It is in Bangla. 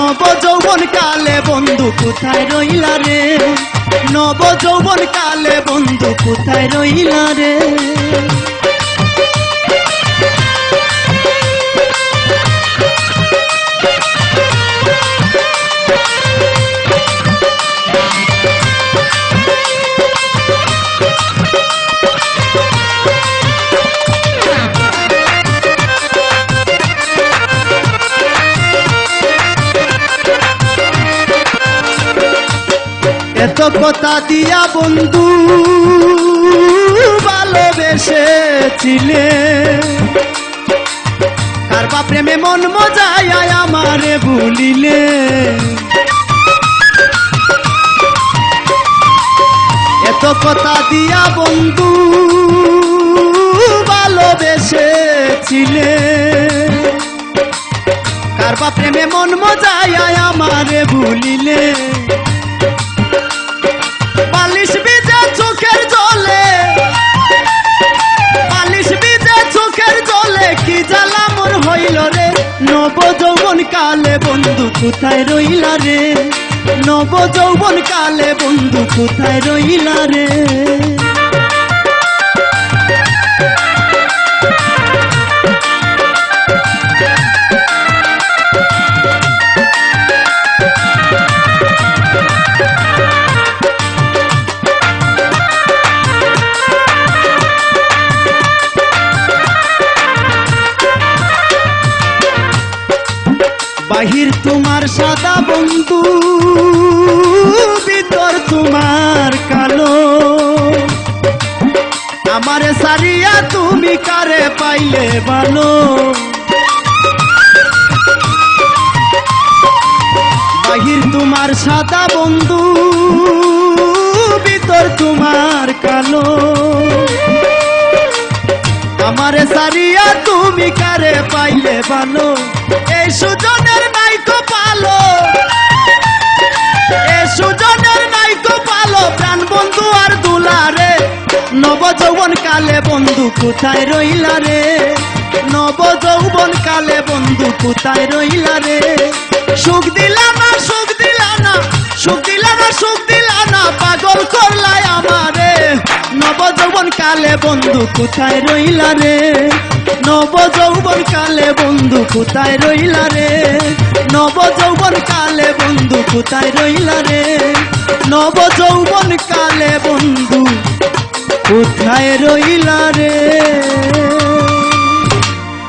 নব যৌবন কালে বন্ধু কোথায় রইলা রে, নব যৌবন কালে বন্ধু কোথায় রইলা রে। এত কথা দিয়া বন্ধু ভালোবেসেছিলে, কারবা প্রেমে মন মজায় আমারে ভুলিলে। এত কথা দিয়া বন্ধু ভালোবেসেছিলে, কারবা প্রেমে মন মজায় আমারে ভুলিলে। বালিশ ভিজে চোখের জলে, বালিশ ভিজে চোখের জলে কি জ্বালা মোর হইল রে। নব যৌবন কালে বন্ধু কোথায় রইলা রে, নব যৌবন কালে বন্ধু কোথায় রইলা রে। বাহির তোমার সাদা বন্ধু, ভিতর তোমার কালো, আমারে সারিয়া তুমি কারে পাইলে ভালো। বাহির তোমার সাদা বন্ধু, ভিতর তোমার কালো, আমারে সারিয়া তুমি কারে পাইলে ভালো। এই সুজনের নাইকো পালো, এই সুজনের নাইকো পালো, প্রাণ বন্ধু আর দুলারে। নব যৌবন কালে বন্ধু কোথায় রইলা রে, নব যৌবন কালে বন্ধু কোথায় রইলা রে। সুখ দিলা না, সুখ দিলা না, সুখ দিলা না, সুখ দিলা না, পাগল করলাই আমারে। নব যৌবন কালে বন্ধু কোথায় রইলা রে, নব যৌবন কালে বন্ধু কোথায় রইলা রে, নব যৌবন কালে বন্ধু কোথায় রইলা রে, নব যৌবন কালে বন্ধু কোথায় রইলা রে।